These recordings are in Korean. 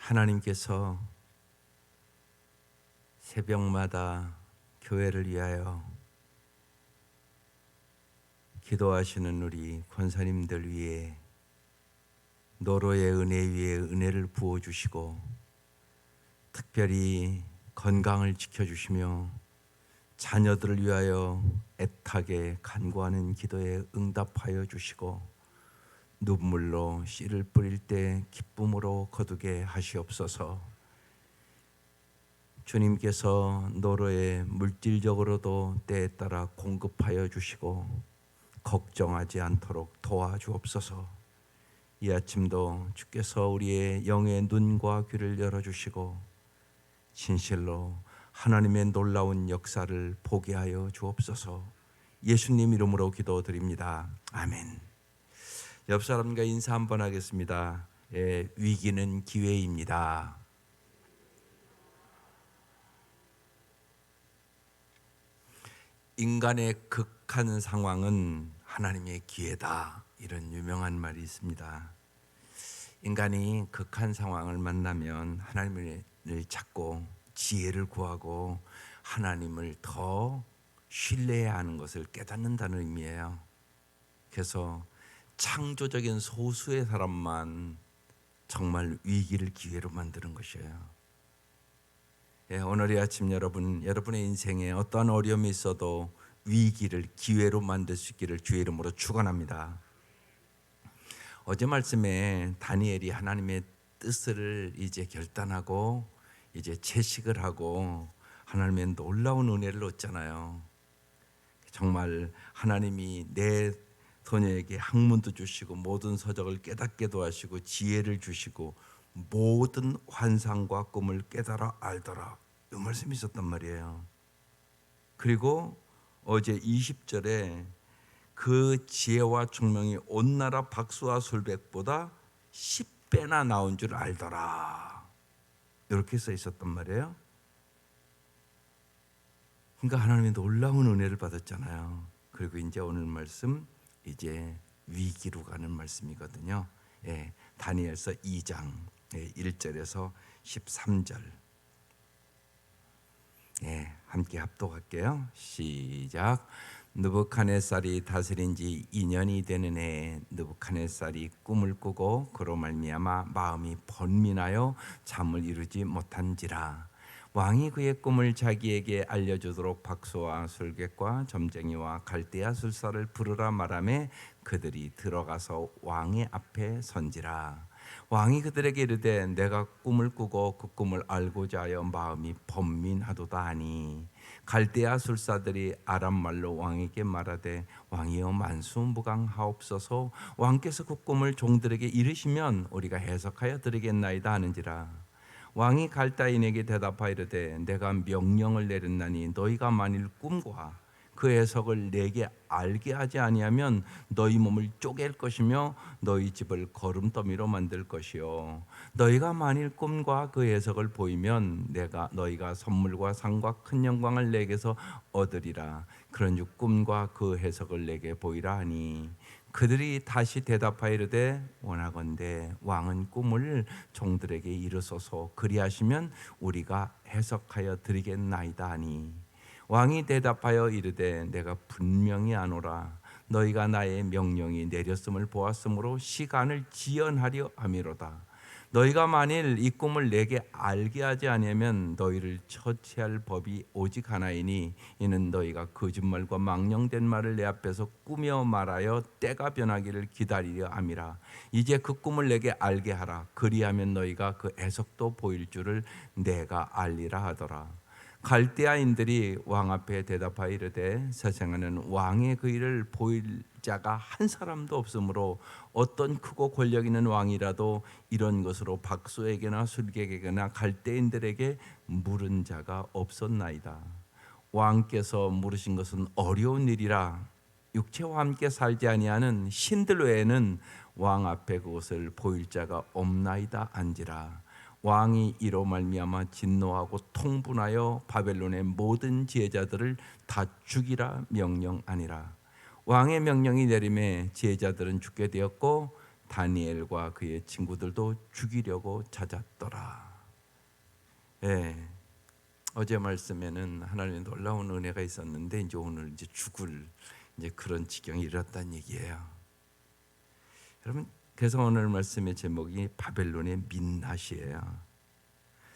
하나님께서 새벽마다 교회를 위하여 기도하시는 우리 권사님들 위해 노로의 은혜 위에 은혜를 부어주시고 특별히 건강을 지켜주시며 자녀들을 위하여 애타게 간구하는 기도에 응답하여 주시고 눈물로 씨를 뿌릴 때 기쁨으로 거두게 하시옵소서. 주님께서 노로에 물질적으로도 때에 따라 공급하여 주시고 걱정하지 않도록 도와주옵소서. 이 아침도 주께서 우리의 영의 눈과 귀를 열어주시고 진실로 하나님의 놀라운 역사를 보게 하여 주옵소서. 예수님 이름으로 기도드립니다. 아멘. 옆 사람과 인사 한번 하겠습니다. 위기는 기회입니다. 인간의 극한 상황은 하나님의 기회다. 이런 유명한 말이 있습니다. 인간이 극한 상황을 만나면 하나님을 찾고 지혜를 구하고 하나님을 더 신뢰해야 하는 것을 깨닫는다는 의미예요. 그래서 창조적인 소수의 사람만 정말 위기를 기회로 만드는 것이에요. 오늘 이 아침 여러분의 인생에 어떠한 어려움이 있어도 위기를 기회로 만들 수 있기를 주의 이름으로 축원합니다. 어제 말씀에 다니엘이 하나님의 뜻을 이제 결단하고 이제 채식을 하고 하나님의 놀라운 은혜를 얻잖아요. 정말 하나님이 내 소녀에게 학문도 주시고 모든 서적을 깨닫게도 하시고 지혜를 주시고 모든 환상과 꿈을 깨달아 알더라. 이 말씀이 있었단 말이에요. 그리고 어제 20절에 그 지혜와 총명이 온 나라 박수와 술백보다 10배나 나온 줄 알더라. 이렇게 써 있었단 말이에요. 그러니까 하나님의 놀라운 은혜를 받았잖아요. 그리고 이제 오늘 말씀 이제 위기로 가는 말씀이거든요. 다니엘서 2장 1절에서 13절. 함께 합독할게요. 시작. 느부갓네살이 다스린 지 2년이 되는 해에 느부갓네살이 꿈을 꾸고 그로 말미암아 마음이 번민하여 잠을 이루지 못한지라. 왕이 그의 꿈을 자기에게 알려주도록 박수와 술객과 점쟁이와 갈대아 술사를 부르라 말하매 그들이 들어가서 왕의 앞에 선지라. 왕이 그들에게 이르되 내가 꿈을 꾸고 그 꿈을 알고자 하여 마음이 번민하도다 하니 갈대아 술사들이 아람 말로 왕에게 말하되 왕이여 만수무강하옵소서. 왕께서 그 꿈을 종들에게 이르시면 우리가 해석하여 드리겠나이다 하는지라. 왕이 갈대아인에게 대답하여 이르되 내가 명령을 내렸나니 너희가 만일 꿈과 그 해석을 내게 알게 하지 아니하면 너희 몸을 쪼갤 것이며 너희 집을 거름더미로 만들 것이요 너희가 만일 꿈과 그 해석을 보이면 내가 너희가 선물과 상과 큰 영광을 내게서 얻으리라. 그런즉 꿈과 그 해석을 내게 보이라 하니 그들이 다시 대답하여 이르되 원하건대 왕은 꿈을 종들에게 이르소서. 그리하시면 우리가 해석하여 드리겠나이다 하니 왕이 대답하여 이르되 내가 분명히 아노라. 너희가 나의 명령이 내렸음을 보았으므로 시간을 지연하려 함이로다. 너희가 만일 이 꿈을 내게 알게 하지 아니하면 너희를 처치할 법이 오직 하나이니 이는 너희가 거짓말과 망령된 말을 내 앞에서 꾸며 말하여 때가 변하기를 기다리려 함이라. 이제 그 꿈을 내게 알게 하라. 그리하면 너희가 그 해석도 보일 줄을 내가 알리라 하더라. 갈대아인들이 왕 앞에 대답하여 이르되 세상에는 왕의 그 일을 보일 자가 한 사람도 없으므로 어떤 크고 권력 있는 왕이라도 이런 것으로 박수에게나 술객에게나 갈대인들에게 물은 자가 없었나이다. 왕께서 물으신 것은 어려운 일이라 육체와 함께 살지 아니하는 신들 외에는 왕 앞에 그것을 보일 자가 없나이다 한지라. 왕이 이로 말미암아 진노하고 통분하여 바벨론의 모든 지혜자들을 다 죽이라 명령하니라. 왕의 명령이 내림에 지혜자들은 죽게 되었고 다니엘과 그의 친구들도 죽이려고 찾았더라. 예. 어제 말씀에는 하나님의 놀라운 은혜가 있었는데 이제 오늘 이제 죽을 이제 그런 지경이 이르렀다는 얘기예요. 여러분, 그래서 오늘 말씀의 제목이 바벨론의 민낯이에요.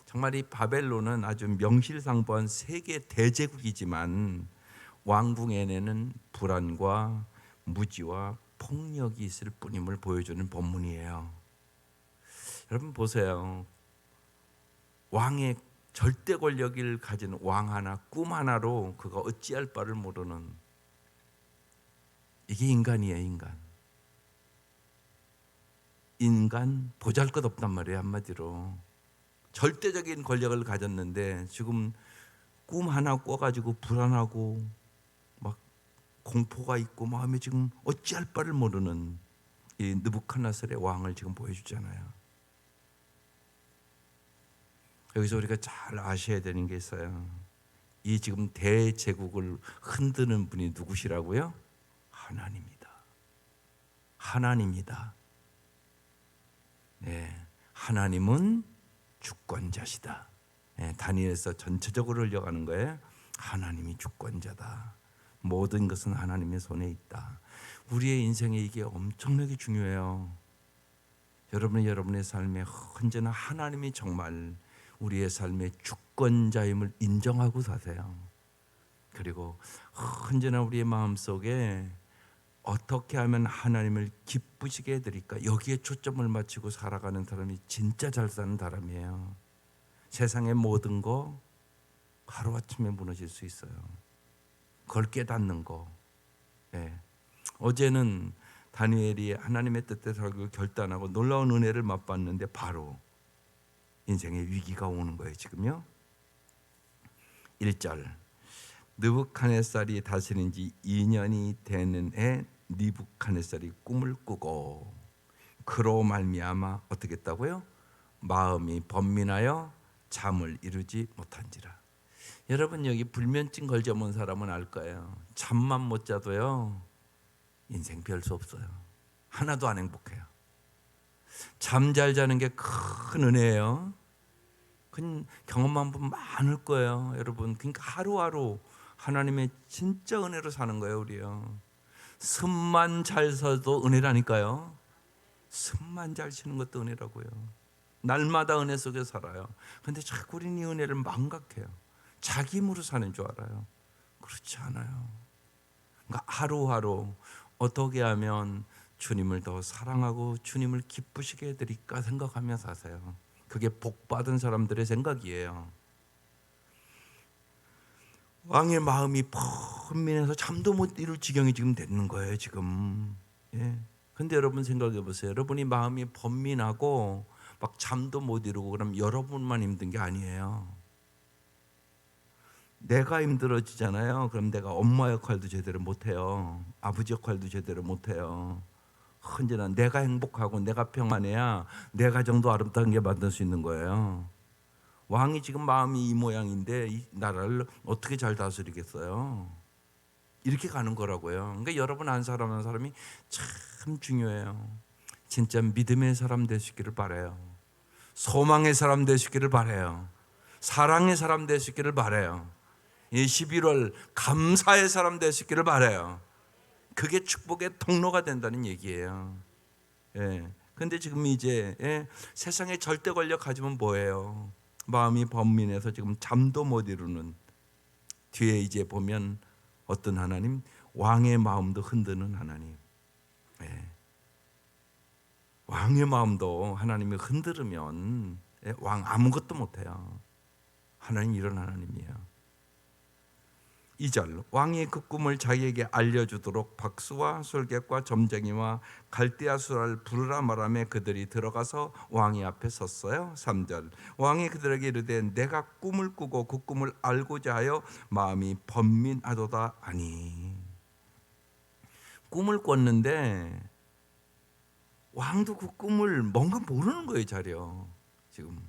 정말 이 바벨론은 아주 명실상부한 세계 대제국이지만 왕궁에는 불안과 무지와 폭력이 있을 뿐임을 보여주는 본문이에요. 여러분 보세요. 왕의 절대 권력을 가진 왕 하나, 꿈 하나로 그가 어찌할 바를 모르는, 이게 인간이에요. 인간 보잘것없단 말이에요. 한마디로 절대적인 권력을 가졌는데 지금 꿈 하나 꿔가지고 불안하고 막 공포가 있고 마음에 지금 어찌할 바를 모르는 이 느부갓네살의 왕을 지금 보여주잖아요. 여기서 우리가 잘 아셔야 되는 게 있어요. 이 지금 대제국을 흔드는 분이 누구시라고요? 하나님이다. 하나님이다. 네, 하나님은 주권자시다. 네, 다니엘서 전체적으로 흘려가는 거예요. 하나님이 주권자다. 모든 것은 하나님의 손에 있다. 우리의 인생에 이게 엄청나게 중요해요. 여러분의 삶에 언제나 하나님이 정말 우리의 삶의 주권자임을 인정하고 사세요. 그리고 언제나 우리의 마음속에 어떻게 하면 하나님을 기쁘시게 해드릴까, 여기에 초점을 맞추고 살아가는 사람이 진짜 잘 사는 사람이에요. 세상의 모든 거 하루아침에 무너질 수 있어요. 그걸 깨닫는 거. 네. 어제는 다니엘이 하나님의 뜻대로 살기를 결단하고 놀라운 은혜를 맛봤는데 바로 인생의 위기가 오는 거예요. 지금요. 1절, 느부갓네살이 다스린 지 2년이 되는 해 느부갓네살이 꿈을 꾸고 그로 말미암아 어떻게 했다고요? 마음이 번민하여 잠을 이루지 못한지라. 여러분, 여기 불면증 걸려본 사람은 알 거예요. 잠만 못 자도요 인생 별 수 없어요. 하나도 안 행복해요. 잠 잘 자는 게 큰 은혜예요. 그 경험한 분 많을 거예요, 여러분. 그러니까 하루하루 하나님의 진짜 은혜로 사는 거예요, 우리요. 숨만 잘 쉬어도 은혜라니까요. 숨만 잘 쉬는 것도 은혜라고요. 날마다 은혜 속에 살아요. 근데 자꾸 우리는 이 은혜를 망각해요. 자기 힘으로 사는 줄 알아요. 그렇지 않아요. 그러니까 하루하루 어떻게 하면 주님을 더 사랑하고 주님을 기쁘시게 해드릴까 생각하며 사세요. 그게 복받은 사람들의 생각이에요. 왕의 마음이 번민해서 잠도 못 이룰 지경이 지금 되는 거예요, 지금. 예. 근데 여러분 생각해 보세요. 여러분이 마음이 번민하고 막 잠도 못 이루고 그럼 여러분만 힘든 게 아니에요. 내가 힘들어지잖아요. 그럼 내가 엄마 역할도 제대로 못 해요. 아버지 역할도 제대로 못 해요. 언제나 내가 행복하고 내가 평안해야 내 가정도 아름다운 게 만들 수 있는 거예요. 왕이 지금 마음이 이 모양인데 이 나라를 어떻게 잘 다스리겠어요? 이렇게 가는 거라고요. 그러니까 여러분 한 사람 한 사람이 참 중요해요. 진짜 믿음의 사람 되시기를 바라요. 소망의 사람 되시기를 바라요. 사랑의 사람 되시기를 바라요. 이 11월 감사의 사람 되시기를 바라요. 그게 축복의 통로가 된다는 얘기예요. 예. 근데 지금 이제 세상에 절대 권력 가지면 뭐예요? 마음이 번민해서 지금 잠도 못 이루는, 뒤에 이제 보면 어떤 하나님? 왕의 마음도 흔드는 하나님. 예. 왕의 마음도 하나님이 흔들으면 왕 아무것도 못해요. 하나님 이런 하나님이에요. 2절, 왕이 그 꿈을 자기에게 알려주도록 박수와 술객과 점쟁이와 갈대아 수라를 부르라 말하며 그들이 들어가서 왕의 앞에 섰어요. 3절, 왕이 그들에게 이르되 내가 꿈을 꾸고 그 꿈을 알고자 하여 마음이 번민하도다 하니. 꿈을 꿨는데 왕도 그 꿈을 뭔가 모르는 거예요, 자려 지금.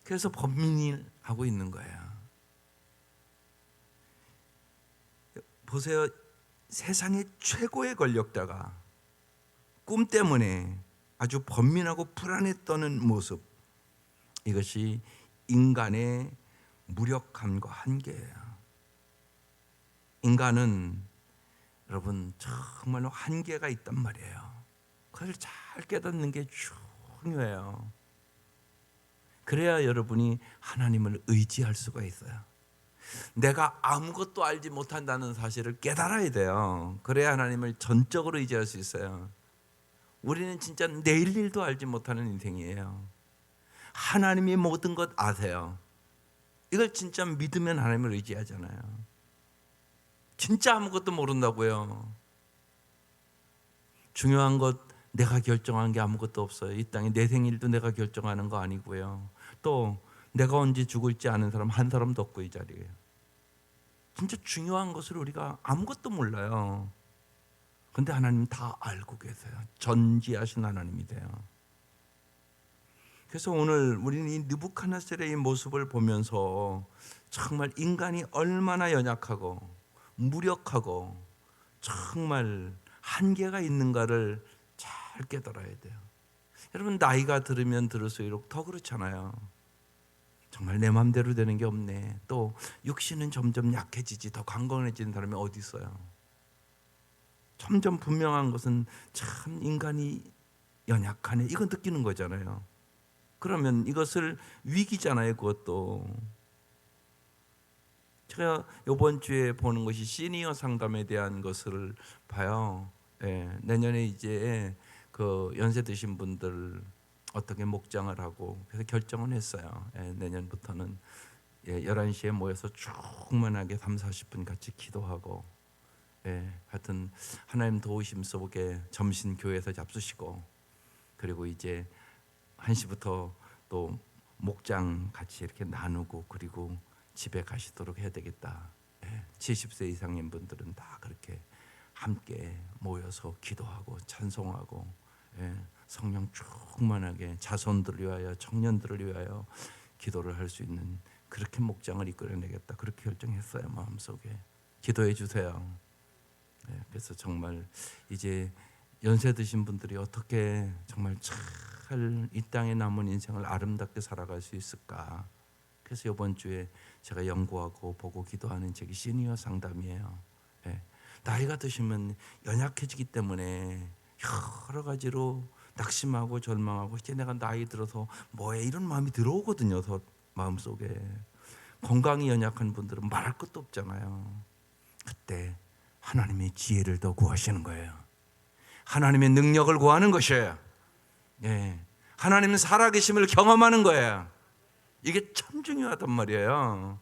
그래서 번민하고 있는 거예요. 보세요. 세상의 최고의 권력자가 꿈 때문에 아주 번민하고 불안에 떠는 모습, 이것이 인간의 무력함과 한계예요. 인간은 여러분 정말로 한계가 있단 말이에요. 그걸 잘 깨닫는 게 중요해요. 그래야 여러분이 하나님을 의지할 수가 있어요. 내가 아무것도 알지 못한다는 사실을 깨달아야 돼요. 그래야 하나님을 전적으로 의지할 수 있어요. 우리는 진짜 내일 일도 알지 못하는 인생이에요. 하나님이 모든 것 아세요. 이걸 진짜 믿으면 하나님을 의지하잖아요. 진짜 아무것도 모른다고요. 중요한 것 내가 결정한 게 아무것도 없어요. 이 땅에 내 생일도 내가 결정하는 거 아니고요. 또 내가 언제 죽을지 아는 사람 한 사람도 없고 이 자리에. 진짜 중요한 것을 우리가 아무것도 몰라요. 근데 하나님 다 알고 계세요. 전지하신 하나님이세요. 그래서 오늘 우리는 이 느부갓네살의 이 모습을 보면서 정말 인간이 얼마나 연약하고 무력하고 정말 한계가 있는가를 잘 깨달아야 돼요. 여러분 나이가 들으면 들을수록 더 그렇잖아요. 정말 내 마음대로 되는 게 없네. 또 육신은 점점 약해지지 더 강건해지는 사람이 어디 있어요. 점점 분명한 것은 참 인간이 연약하네 이거 느끼는 거잖아요. 그러면 이것을 위기잖아요. 그것도 제가 이번 주에 보는 것이 시니어 상담에 대한 것을 봐요. 내년에 이제 그 연세 드신 분들 어떻게 목장을 하고 그래서 결정은 했어요. 내년부터는 11시에 모여서 충만하게 30-40분 같이 기도하고 하여튼 하나님 도우심 속에 점심 교회에서 잡수시고 그리고 이제 1시부터 또 목장 같이 이렇게 나누고 그리고 집에 가시도록 해야 되겠다. 70세 이상인 분들은 다 그렇게 함께 모여서 기도하고 찬송하고 성령 충만하게 자손들을 위하여 청년들을 위하여 기도를 할 수 있는 그렇게 목장을 이끌어내겠다. 그렇게 결정했어요. 마음속에 기도해 주세요. 그래서 정말 이제 연세 드신 분들이 어떻게 정말 잘 이 땅에 남은 인생을 아름답게 살아갈 수 있을까. 그래서 이번 주에 제가 연구하고 보고 기도하는 책이 시니어 상담이에요. 나이가 드시면 연약해지기 때문에 여러 가지로 낙심하고 절망하고 이제 내가 나이 들어서 뭐해 이런 마음이 들어오거든요. 마음속에. 건강이 연약한 분들은 말할 것도 없잖아요. 그때 하나님의 지혜를 더 구하시는 거예요. 하나님의 능력을 구하는 것이에요. 하나님은 살아계심을 경험하는 거예요. 이게 참 중요하단 말이에요.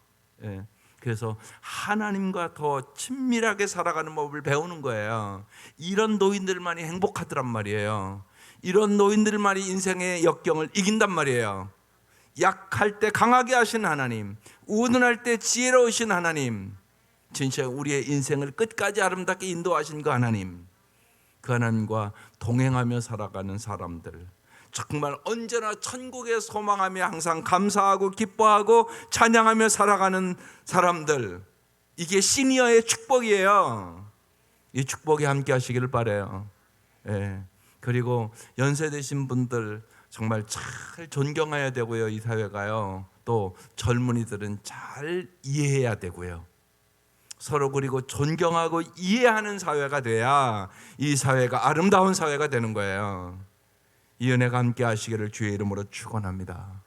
그래서 하나님과 더 친밀하게 살아가는 법을 배우는 거예요. 이런 노인들만이 행복하더란 말이에요. 이런 노인들만이 인생의 역경을 이긴단 말이에요. 약할 때 강하게 하신 하나님, 우둔할 때 지혜로우신 하나님, 진짜 우리의 인생을 끝까지 아름답게 인도하신 그 하나님, 그 하나님과 동행하며 살아가는 사람들, 정말 언제나 천국에 소망하며 항상 감사하고 기뻐하고 찬양하며 살아가는 사람들, 이게 시니어의 축복이에요. 이 축복에 함께 하시기를 바라요. 그리고 연세 되신 분들 정말 잘 존경해야 되고요. 이 사회가요. 또 젊은이들은 잘 이해해야 되고요. 서로 그리고 존경하고 이해하는 사회가 돼야 이 사회가 아름다운 사회가 되는 거예요. 이 은혜가 함께 하시기를 주의 이름으로 축원합니다.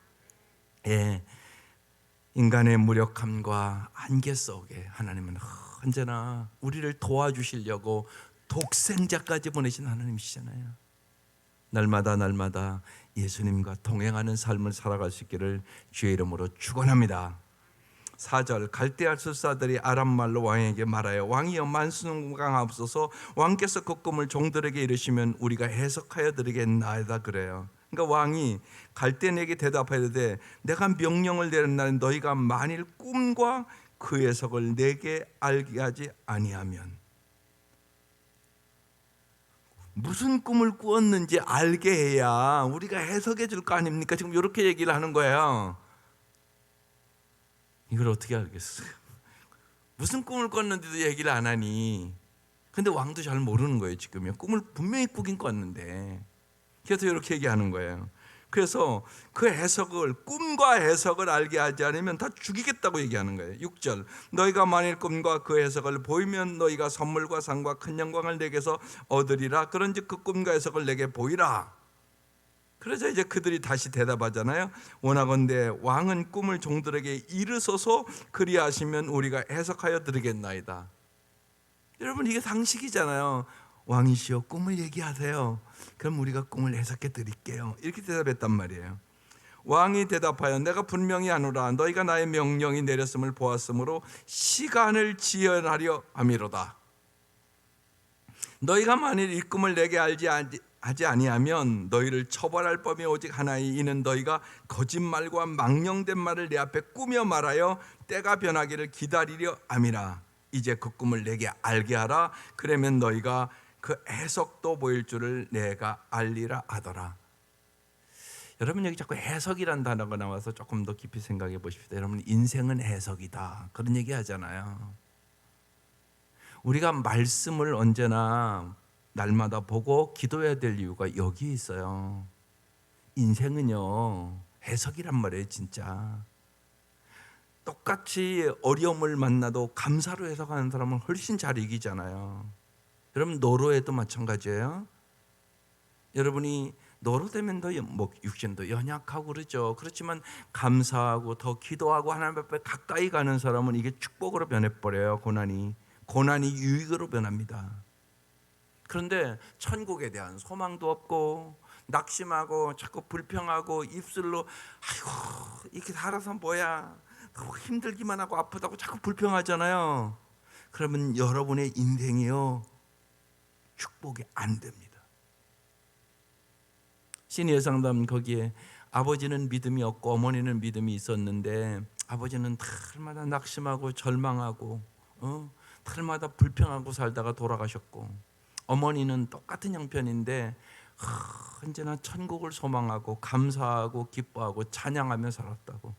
인간의 무력함과 한계 속에 하나님은 언제나 우리를 도와주시려고 독생자까지 보내신 하나님이시잖아요. 날마다 예수님과 동행하는 삶을 살아갈 수 있기를 주의 이름으로 축원합니다. 4절 갈대아 술사들이 아람말로 왕에게 말하여 왕이여 만수무강하옵소서 왕께서 그 꿈을 종들에게 이르시면 우리가 해석하여 드리겠나이다 그래요. 그러니까 왕이 갈대아에게 대답하되 내가 명령을 내린 날 너희가 만일 꿈과 그 해석을 내게 알게 하지 아니하면, 무슨 꿈을 꾸었는지 알게 해야 우리가 해석해 줄 거 아닙니까? 지금 이렇게 얘기를 하는 거예요. 이걸 어떻게 알겠어요? 무슨 꿈을 꿨는데도 얘기를 안 하니 근데 왕도 잘 모르는 거예요. 지금요. 꿈을 분명히 꾸긴 꿨는데. 그래서 이렇게 얘기하는 거예요. 그래서 그 해석을, 꿈과 해석을 알게 하지 않으면 다 죽이겠다고 얘기하는 거예요. 6절, 너희가 만일 꿈과 그 해석을 보이면 너희가 선물과 상과 큰 영광을 내게서 얻으리라. 그런즉 그 꿈과 해석을 내게 보이라. 그래서 이제 그들이 다시 대답하잖아요. 원하건대 왕은 꿈을 종들에게 이르소서, 그리하시면 우리가 해석하여 드리겠나이다. 여러분, 이게 상식이잖아요. 왕이시여 꿈을 얘기하세요. 그럼 우리가 꿈을 해석해 드릴게요. 이렇게 대답했단 말이에요. 왕이 대답하여 내가 분명히 하노라. 너희가 나의 명령이 내렸음을 보았으므로 시간을 지연하려 함이로다. 너희가 만일 이 꿈을 내게 하지 아니하면 너희를 처벌할 법이 오직 하나이. 이는 너희가 거짓말과 망령된 말을 내 앞에 꾸며 말하여 때가 변하기를 기다리려 함이라. 이제 그 꿈을 내게 알게 하라. 그러면 너희가 그 해석도 보일 줄을 내가 알리라 하더라. 여러분, 여기 자꾸 해석이란 단어가 나와서 조금 더 깊이 생각해 보십시오. 여러분, 인생은 해석이다, 그런 얘기 하잖아요. 우리가 말씀을 언제나 날마다 보고 기도해야 될 이유가 여기 있어요. 인생은요, 해석이란 말이에요. 진짜 똑같이 어려움을 만나도 감사로 해석하는 사람은 훨씬 잘 이기잖아요. 여러분, 노로에도 마찬가지예요. 여러분이 노로되면 더 육신도 연약하고 그러죠. 그렇지만 감사하고 더 기도하고 하나님 앞에 가까이 가는 사람은 이게 축복으로 변해버려요. 고난이 유익으로 변합니다. 그런데 천국에 대한 소망도 없고 낙심하고 자꾸 불평하고 입술로 아이고 이렇게 살아서 뭐야, 너무 힘들기만 하고 아프다고 자꾸 불평하잖아요. 그러면 여러분의 인생이요, 축복이 안 됩니다. 시니어 상담 거기에 아버지는 믿음이 없고 어머니는 믿음이 있었는데 아버지는 달마다 낙심하고 절망하고 달마다 불평하고 살다가 돌아가셨고, 어머니는 똑같은 형편인데 언제나 천국을 소망하고 감사하고 기뻐하고 찬양하며 살았다고.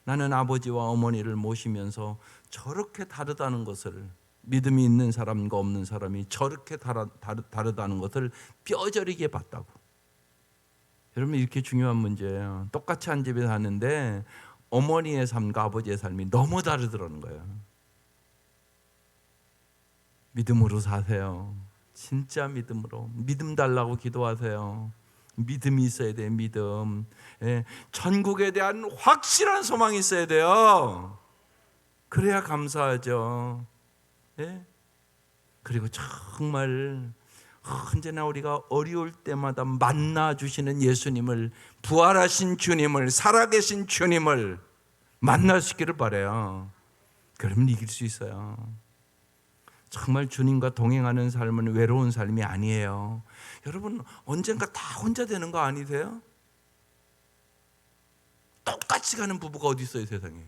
나는 아버지와 어머니를 모시면서 저렇게 다르다는 것을, 믿음이 있는 사람과 없는 사람이 저렇게 다르다는 것을 뼈저리게 봤다고. 여러분, 이렇게 중요한 문제예요. 똑같이 한 집에 사는데 어머니의 삶과 아버지의 삶이 너무 다르더라는 거예요. 믿음으로 사세요. 진짜 믿음으로. 믿음 달라고 기도하세요. 믿음이 있어야 돼요. 믿음. 천국에 대한 확실한 소망이 있어야 돼요. 그래야 감사하죠. 그리고 정말 언제나 우리가 어려울 때마다 만나주시는 예수님을, 부활하신 주님을, 살아계신 주님을 만날 수 있기를 바라요. 그러면 이길 수 있어요. 정말 주님과 동행하는 삶은 외로운 삶이 아니에요. 여러분, 언젠가 다 혼자 되는 거 아니세요? 똑같이 가는 부부가 어디 있어요, 세상에?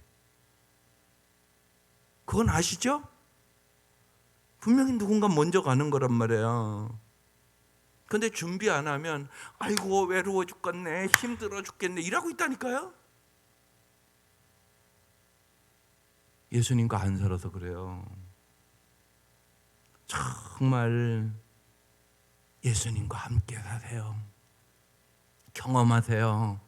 그건 아시죠? 분명히 누군가 먼저 가는 거란 말이에요. 근데 준비 안 하면 아이고 외로워 죽겠네, 힘들어 죽겠네 이러고 있다니까요. 예수님과 안 살아서 그래요. 정말 예수님과 함께 사세요. 경험하세요.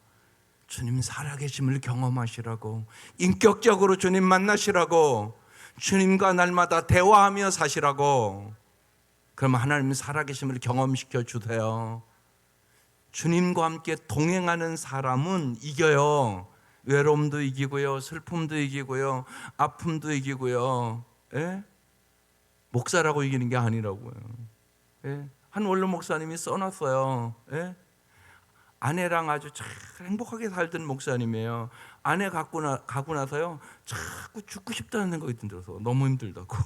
주님 살아계심을 경험하시라고, 인격적으로 주님 만나시라고, 주님과 날마다 대화하며 사시라고. 그럼 하나님 살아계심을 경험시켜 주세요. 주님과 함께 동행하는 사람은 이겨요. 외로움도 이기고요, 슬픔도 이기고요, 아픔도 이기고요. 목사라고 이기는 게 아니라고요. 한 원로 목사님이 써놨어요. 아내랑 아주 참 행복하게 살던 목사님이에요. 아내 가고 나서요, 자꾸 죽고 싶다는 생각이 들어서 너무 힘들다고,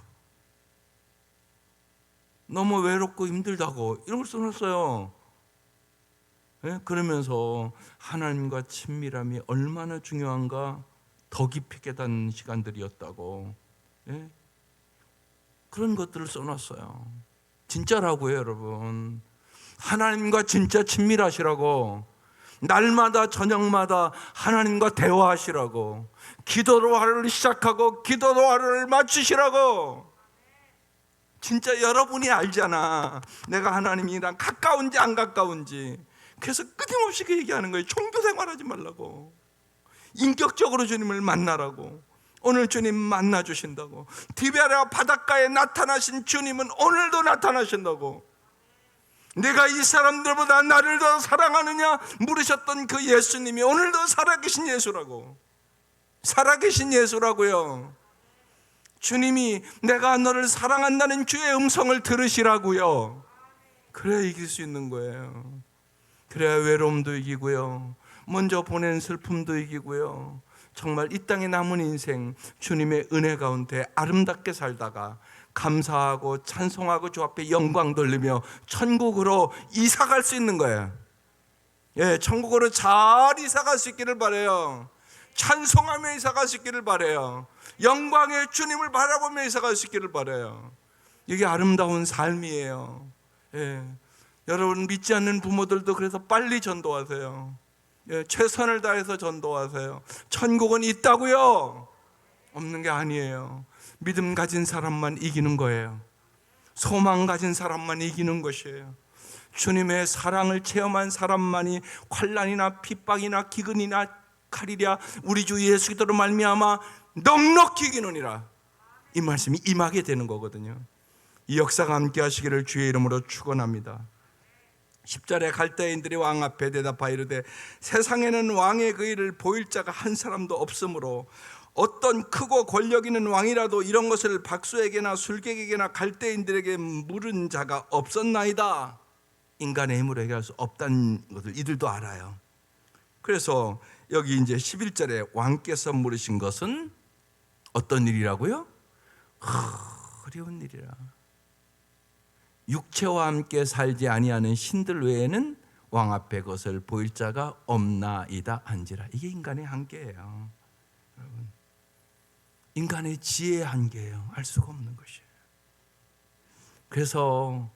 너무 외롭고 힘들다고 이런 걸 써놨어요. 그러면서 하나님과 친밀함이 얼마나 중요한가 더 깊이 깨닫는 시간들이었다고. 그런 것들을 써놨어요. 진짜라고요, 여러분. 하나님과 진짜 친밀하시라고, 날마다 저녁마다 하나님과 진짜 여러분이 알잖아, 내가 하나님이랑 가까운지 안 가까운지. 그래서 끊임없이 그 얘기하는 거예요. 종교 생활하지 말라고, 인격적으로 주님을 만나라고. 오늘 주님 만나 주신다고. 디베랴 바닷가에 나타나신 주님은 오늘도 나타나신다고. 내가 이 사람들보다 나를 더 사랑하느냐 물으셨던 그 예수님이 오늘도 살아계신 예수라고. 살아계신 예수라고요. 주님이 내가 너를 사랑한다는 주의 음성을 들으시라고요. 그래야 이길 수 있는 거예요. 그래야 외로움도 이기고요, 먼저 보낸 슬픔도 이기고요, 정말 이 땅에 남은 인생 주님의 은혜 가운데 아름답게 살다가 감사하고 찬송하고 주 앞에 영광 돌리며 천국으로 이사갈 수 있는 거예요. 예, 천국으로 잘 이사갈 수 있기를 바라요. 찬송하며 이사갈 수 있기를 바라요. 영광의 주님을 바라보며 이사갈 수 있기를 바라요. 이게 아름다운 삶이에요. 예, 여러분 믿지 않는 부모들도 그래서 빨리 전도하세요. 예, 최선을 다해서 전도하세요. 천국은 있다고요? 없는 게 아니에요. 믿음 가진 사람만 이기는 거예요. 소망 가진 사람만 이기는 것이에요. 주님의 사랑을 체험한 사람만이 환난이나 핍박이나 기근이나 칼이랴 우리 주 예수 그리스도로 말미암아 넉넉히 이기느니라, 이 말씀이 임하게 되는 거거든요. 이 역사가 함께 하시기를 주의 이름으로 축원합니다. 10절에 갈대인들이 왕 앞에 대답하여 이르되 세상에는 왕의 그 일을 보일 자가 한 사람도 없으므로 어떤 크고 권력 있는 왕이라도 이런 것을 박수에게나 술객에게나 갈대인들에게 물은 자가 없었나이다. 인간의 힘으로 해결할 수 없다는 것을 이들도 알아요. 그래서 여기 이제 11절에 왕께서 물으신 것은 어떤 일이라고요? 어려운 일이라. 육체와 함께 살지 아니하는 신들 외에는 왕 앞에 것을 보일 자가 없나이다 한지라. 이게 인간의 한계예요. 여러분, 인간의 지혜의 한계예요. 알 수가 없는 것이에요. 그래서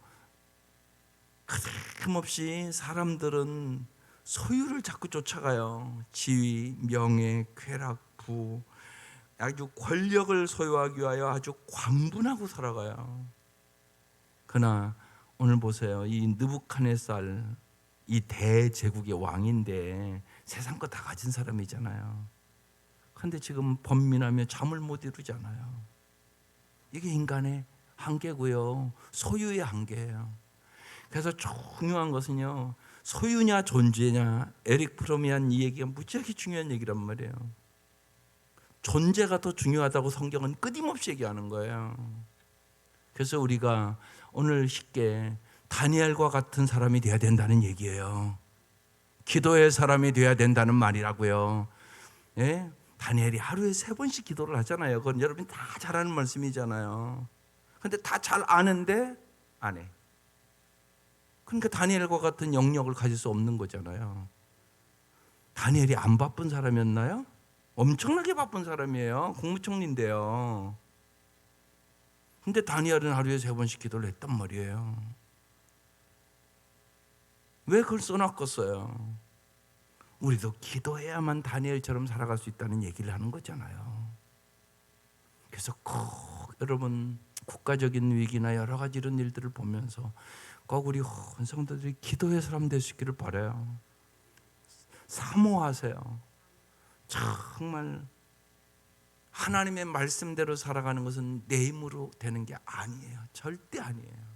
끊임없이 사람들은 소유를 자꾸 쫓아가요. 지위, 명예, 쾌락, 부, 아주 권력을 소유하기 위하여 아주 광분하고 살아가요. 그러나 오늘 보세요. 이 느부갓네살, 이 대제국의 왕인데 세상 거 다 가진 사람이잖아요. 그런데 지금 번민하며 잠을 못 이루잖아요. 이게 인간의 한계고요, 소유의 한계예요. 그래서 중요한 것은요, 소유냐 존재냐. 에릭 프롬이 한 이 얘기가 무지하게 중요한 얘기란 말이에요. 존재가 더 중요하다고 성경은 끊임없이 얘기하는 거예요. 그래서 우리가 오늘 쉽게 다니엘과 같은 사람이 돼야 된다는 얘기예요. 기도의 사람이 돼야 된다는 말이라고요. 예? 다니엘이 하루에 3번씩 기도를 하잖아요. 그건 여러분이 다 잘 아는 말씀이잖아요. 그런데 다 잘 아는데 안 해. 그러니까 다니엘과 같은 영역을 가질 수 없는 거잖아요. 다니엘이 안 바쁜 사람이었나요? 엄청나게 바쁜 사람이에요. 국무총리인데요. 근데 다니엘은 하루에 3번씩 기도를 했단 말이에요. 왜 그걸 써놨겠어요? 우리도 기도해야만 다니엘처럼 살아갈 수 있다는 얘기를 하는 거잖아요. 그래서 꼭 여러분 국가적인 위기나 여러 가지 이런 일들을 보면서 꼭 우리 성도들이 기도의 사람 될 수 있기를 바라요. 사모하세요. 정말 하나님의 말씀대로 살아가는 것은 내 힘으로 되는 게 아니에요. 절대 아니에요.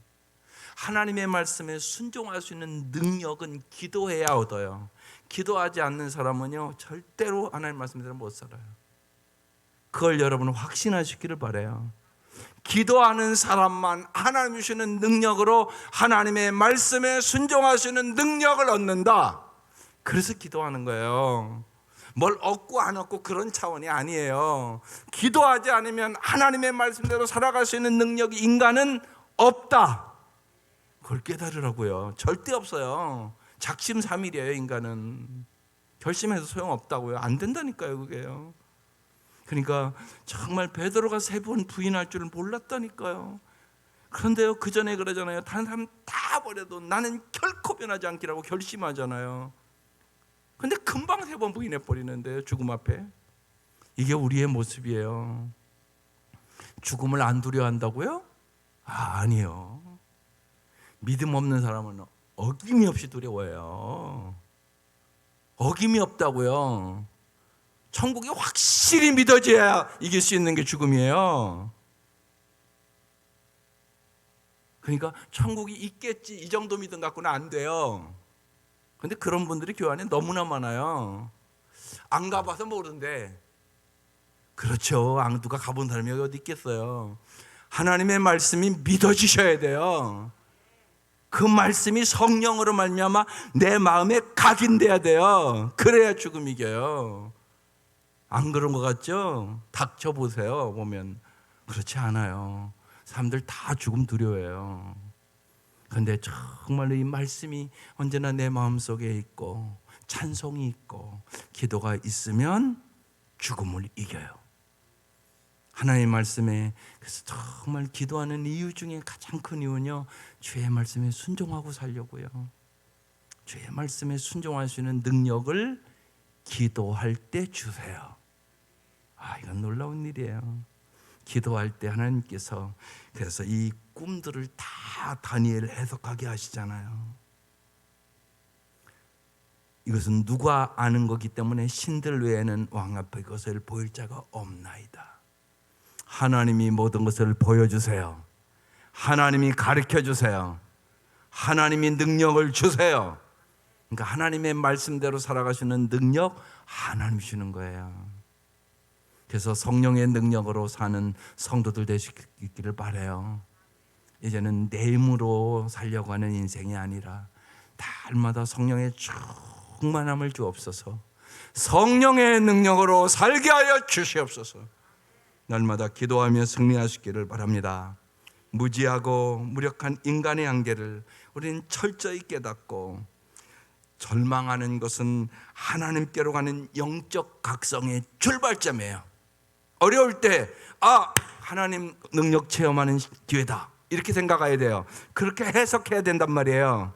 하나님의 말씀에 순종할 수 있는 능력은 기도해야 얻어요. 기도하지 않는 사람은요, 절대로 하나님 말씀대로 못 살아요. 그걸 여러분 확신하시기를 바라요. 기도하는 사람만 하나님 주시는 능력으로 하나님의 말씀에 순종할 수 있는 능력을 얻는다. 그래서 기도하는 거예요. 뭘 얻고 안 얻고 그런 차원이 아니에요. 기도하지 않으면 하나님의 말씀대로 살아갈 수 있는 능력이 인간은 없다. 그걸 깨달으라고요. 절대 없어요. 작심삼일이에요. 인간은 결심해서 소용없다고요. 안 된다니까요. 그게요. 그러니까 정말 베드로가 3번 부인할 줄은 몰랐다니까요. 그런데요, 그 전에 그러잖아요. 다른 사람 다 버려도 나는 결코 변하지 않기라고 결심하잖아요. 근데 금방 3번 부인해 버리는데요, 죽음 앞에. 이게 우리의 모습이에요. 죽음을 안 두려워한다고요? 아니요. 믿음 없는 사람은 어김이 없이 두려워해요. 어김이 없다고요. 천국이 확실히 믿어져야 이길 수 있는 게 죽음이에요. 그러니까 천국이 있겠지 이 정도 믿음 갖고는 안 돼요. 근데 그런 분들이 교회 안에 너무나 많아요. 안 가봐서 모르는데. 그렇죠. 누가 가본 사람이 어디 있겠어요. 하나님의 말씀이 믿어지셔야 돼요. 그 말씀이 성령으로 말미암아 내 마음에 각인돼야 돼요. 그래야 죽음 이겨요. 안 그런 것 같죠? 닥쳐보세요. 보면 그렇지 않아요. 사람들 다 죽음 두려워해요. 그런데 정말로 이 말씀이 언제나 내 마음속에 있고 찬송이 있고 기도가 있으면 죽음을 이겨요. 하나님의 말씀에 그래서 정말 기도하는 이유 중에 가장 큰 이유는요, 주의 말씀에 순종하고 살려고요. 주의 말씀에 순종할 수 있는 능력을 기도할 때 주세요. 이건 놀라운 일이에요. 기도할 때 하나님께서 그래서 이 꿈들을 다 다니엘 해석하게 하시잖아요. 이것은 누가 아는 거기 때문에 신들 외에는 왕 앞에 그것을 보일 자가 없나이다. 하나님이 모든 것을 보여주세요. 하나님이 가르쳐 주세요. 하나님이 능력을 주세요. 그러니까 하나님의 말씀대로 살아가시는 능력 하나님 주는 거예요. 그래서 성령의 능력으로 사는 성도들 되시기를 바라요. 이제는 내 힘으로 살려고 하는 인생이 아니라 날마다 성령의 충만함을 주옵소서. 성령의 능력으로 살게 하여 주시옵소서. 날마다 기도하며 승리하시기를 바랍니다. 무지하고 무력한 인간의 한계를 우리는 철저히 깨닫고 절망하는 것은 하나님께로 가는 영적 각성의 출발점이에요. 어려울 때 하나님 능력 체험하는 기회다 이렇게 생각해야 돼요. 그렇게 해석해야 된단 말이에요.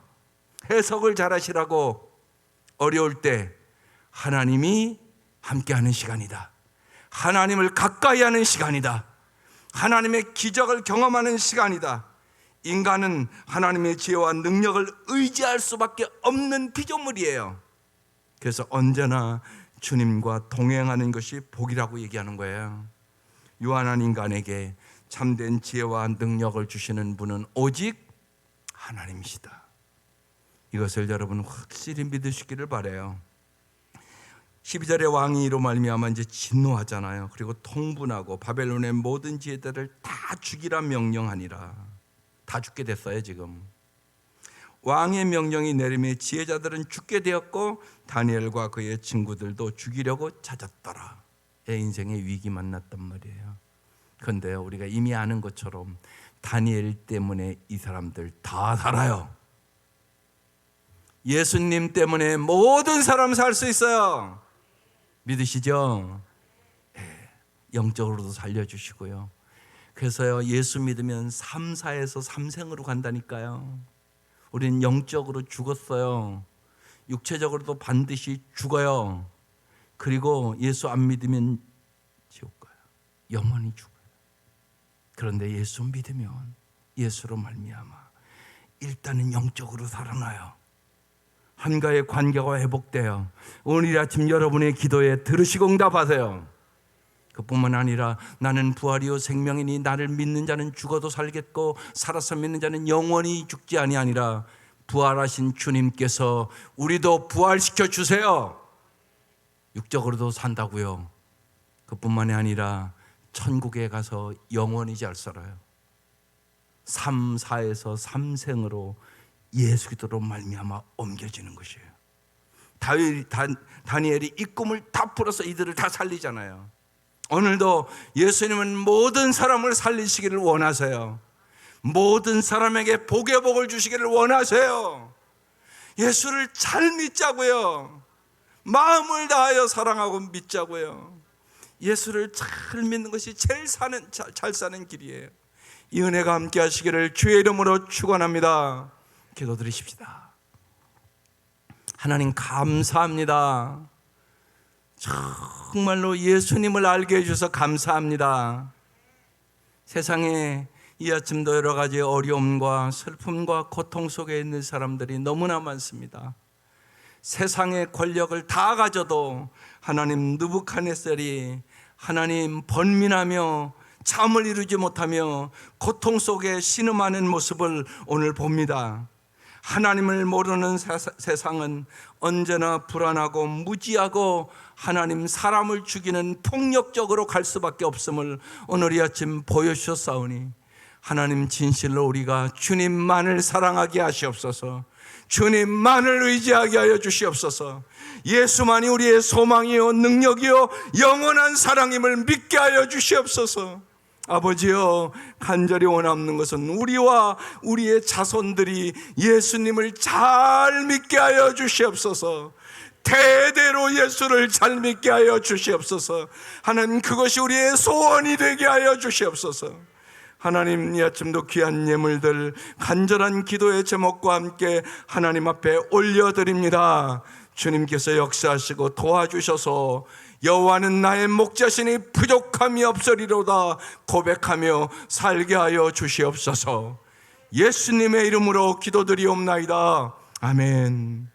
해석을 잘 하시라고. 어려울 때 하나님이 함께하는 시간이다. 하나님을 가까이 하는 시간이다. 하나님의 기적을 경험하는 시간이다. 인간은 하나님의 지혜와 능력을 의지할 수밖에 없는 피조물이에요. 그래서 언제나 주님과 동행하는 것이 복이라고 얘기하는 거예요. 유한한 인간에게 참된 지혜와 능력을 주시는 분은 오직 하나님이시다. 이것을 여러분 확실히 믿으시기를 바라요. 12절에 왕이 이로 말미암아 이제 진노하잖아요. 그리고 통분하고 바벨론의 모든 지혜들을 다 죽이라 명령하니라. 다 죽게 됐어요. 지금 왕의 명령이 내림에 지혜자들은 죽게 되었고 다니엘과 그의 친구들도 죽이려고 찾았더라. 내 인생의 위기 만났단 말이에요. 그런데 우리가 이미 아는 것처럼 다니엘 때문에 이 사람들 다 살아요. 예수님 때문에 모든 사람 살 수 있어요. 믿으시죠? 네, 영적으로도 살려주시고요. 그래서요, 예수 믿으면 3, 4에서 3생으로 간다니까요. 우리는 영적으로 죽었어요. 육체적으로도 반드시 죽어요. 그리고 예수 안 믿으면 지옥 가요. 영원히 죽어요. 그런데 예수 믿으면 예수로 말미암아 일단은 영적으로 살아나요. 한가의 관계가 회복돼요. 오늘 아침 여러분의 기도에 들으시고 응답하세요. 그뿐만 아니라 나는 부활이요 생명이니 나를 믿는 자는 죽어도 살겠고 살아서 믿는 자는 영원히 죽지 아니하니라. 부활하신 주님께서 우리도 부활시켜 주세요. 육적으로도 산다고요. 그뿐만이 아니라 천국에 가서 영원히 잘 살아요. 3, 4에서 3생으로 예수 그리스도로 말미암아 옮겨지는 것이에요. 다니엘이 이 꿈을 다 풀어서 이들을 다 살리잖아요. 오늘도 예수님은 모든 사람을 살리시기를 원하세요. 모든 사람에게 복의 복을 주시기를 원하세요. 예수를 잘 믿자고요. 마음을 다하여 사랑하고 믿자고요. 예수를 잘 믿는 것이 제일 잘 사는 길이에요. 이 은혜가 함께 하시기를 주의 이름으로 축원합니다. 기도드리십시다. 하나님 감사합니다. 정말로 예수님을 알게 해주셔서 감사합니다. 세상에 이 아침도 여러 가지 어려움과 슬픔과 고통 속에 있는 사람들이 너무나 많습니다. 세상의 권력을 다 가져도 하나님 느부갓네살이 하나님 번민하며 잠을 이루지 못하며 고통 속에 신음하는 모습을 오늘 봅니다. 하나님을 모르는 세상은 언제나 불안하고 무지하고 하나님 사람을 죽이는 폭력적으로 갈 수밖에 없음을 오늘 이 아침 보여주셨사오니 하나님 진실로 우리가 주님만을 사랑하게 하시옵소서. 주님만을 의지하게 하여 주시옵소서. 예수만이 우리의 소망이요 능력이요 영원한 사랑임을 믿게 하여 주시옵소서. 아버지여, 간절히 원하는 것은 우리와 우리의 자손들이 예수님을 잘 믿게 하여 주시옵소서. 대대로 예수를 잘 믿게 하여 주시옵소서. 하나님, 그것이 우리의 소원이 되게 하여 주시옵소서. 하나님, 이 아침도 귀한 예물들 간절한 기도의 제목과 함께 하나님 앞에 올려드립니다. 주님께서 역사하시고 도와주셔서 여호와는 나의 목자시니 부족함이 없으리로다 고백하며 살게 하여 주시옵소서. 예수님의 이름으로 기도드리옵나이다. 아멘.